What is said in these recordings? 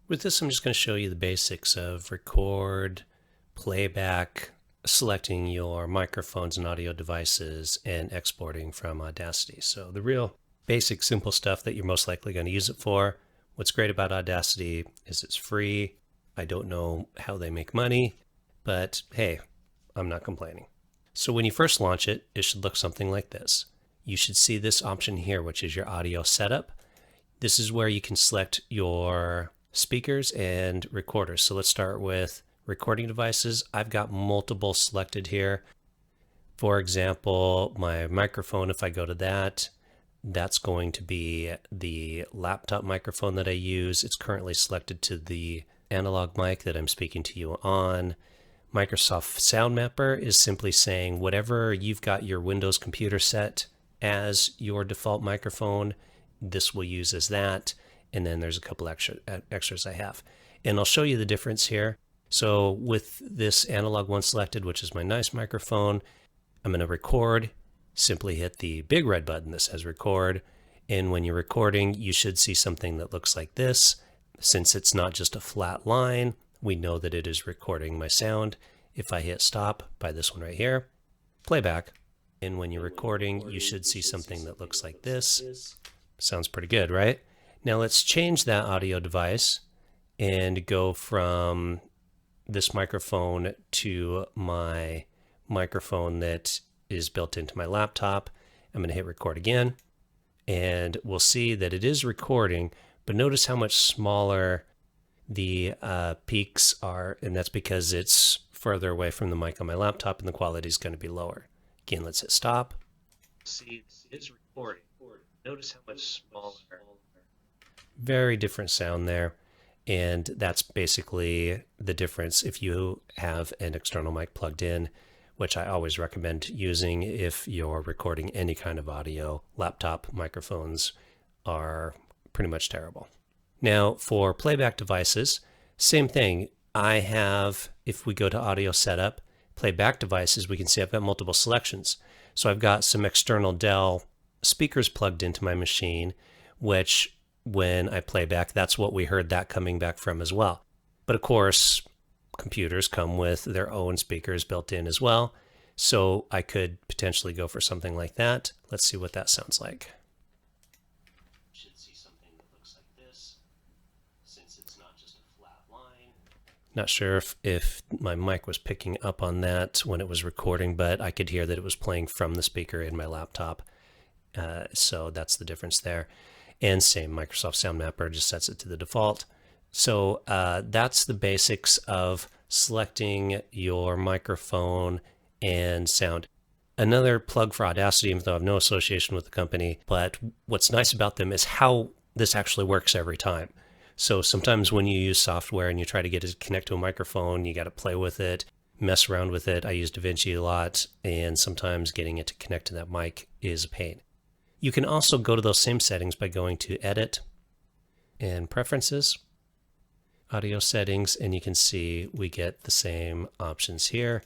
With this, I'm just going to show you the basics of record, playback, selecting your microphones and audio devices, and exporting from Audacity. So the real basic, simple stuff that you're most likely going to use it for. What's great about Audacity is it's free. I don't know how they make money, but hey, I'm not complaining. So when you first launch it, it should look something like this. You should see this option here, which is your audio setup. This is where you can select your speakers and recorders. So let's start with recording devices. I've got multiple selected here. For example, my microphone, if I go to that, that's going to be the laptop microphone that I use. It's currently selected to the analog mic that I'm speaking to you on. Microsoft Sound Mapper is simply saying whatever you've got your Windows computer set as your default microphone, this will use as that. And then there's a couple extras I have. And I'll show you the difference here. So with this analog one selected, which is my nice microphone, I'm going to record. Simply hit the big red button that says record. And when you're recording, you should see something that looks like this. Since it's not just a flat line, we know that it is recording my sound. If I hit stop by this one right here, playback. And when you're recording, you should see something that looks like this. Sounds pretty good, right? Now let's change that audio device and go from this microphone to my microphone that is built into my laptop. I'm going to hit record again, and we'll see that it is recording, but notice how much smaller the peaks are, and that's because it's further away from the mic on my laptop and the quality is going to be lower. Again, let's hit stop. See, it is recording. Notice how much smaller. Very different sound there, and that's basically the difference if you have an external mic plugged in, which I always recommend using if you're recording any kind of audio. Laptop microphones are pretty much terrible. Now for playback devices, same thing. I have, if we go to audio setup, playback devices, we can see I've got multiple selections. So I've got some external Dell speakers plugged into my machine, which when I play back, that's what we heard that coming back from as well. But of course, computers come with their own speakers built in as well. So I could potentially go for something like that. Let's see what that sounds like. Should see something that looks like this, since it's not just a flat line. Not sure if my mic was picking up on that when it was recording, but I could hear that it was playing from the speaker in my laptop. So that's the difference there. And same, Microsoft Sound Mapper just sets it to the default. So that's the basics of selecting your microphone and sound. Another plug for Audacity, even though I have no association with the company, but what's nice about them is how this actually works every time. So sometimes when you use software and you try to get it to connect to a microphone, you got to play with it, mess around with it. I use DaVinci a lot, and sometimes getting it to connect to that mic is a pain. You can also go to those same settings by going to Edit and Preferences, Audio Settings, and you can see we get the same options here.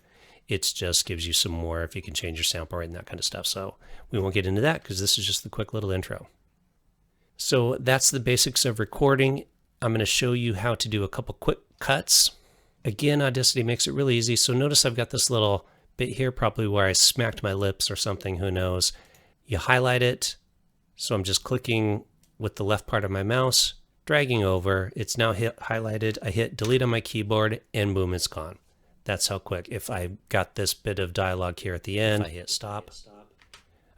It just gives you some more if you can change your sample rate and that kind of stuff. So we won't get into that because this is just the quick little intro. So that's the basics of recording. I'm going to show you how to do a couple quick cuts. Again, Audacity makes it really easy. So notice I've got this little bit here, probably where I smacked my lips or something, who knows. You highlight it. So I'm just clicking with the left part of my mouse, dragging over. It's now highlighted. I hit delete on my keyboard and boom, it's gone. That's how quick. If I got this bit of dialogue here at the end, I hit stop.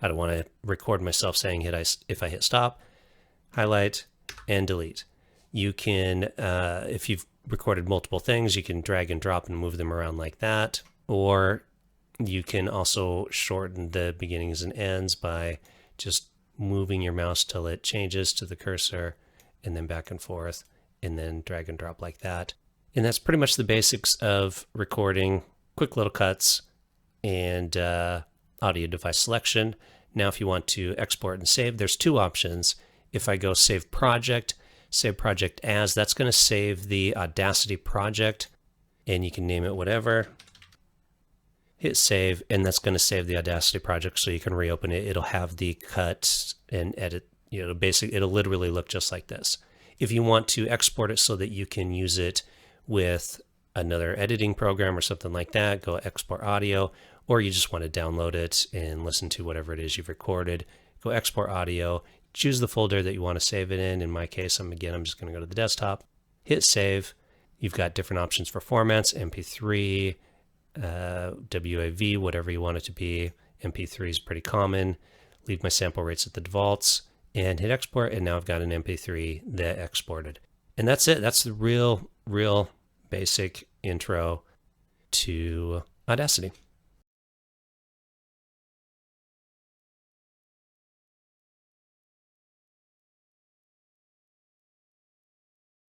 I don't want to record myself saying if I hit stop, highlight and delete. You can, if you've recorded multiple things, you can drag and drop and move them around like that. Or you can also shorten the beginnings and ends by just moving your mouse till it changes to the cursor and then back and forth and then drag and drop like that. And that's pretty much the basics of recording, quick little cuts, and audio device selection. Now if you want to export and save, there's two options. If I go save project as, that's going to save the Audacity project, and you can name it whatever. Hit save, and that's going to save the Audacity project so you can reopen it. It'll have the cuts and edit, it'll literally look just like this. If you want to export it so that you can use it with another editing program or something like that, go export audio, or you just want to download it and listen to whatever it is you've recorded, go export audio, choose the folder that you want to save it in. In my case, I'm just going to go to the desktop, hit save. You've got different options for formats, MP3, WAV, whatever you want it to be. MP3 is pretty common. Leave my sample rates at the defaults and hit export, and now I've got an MP3 that exported. And that's it. That's the real basic intro to Audacity.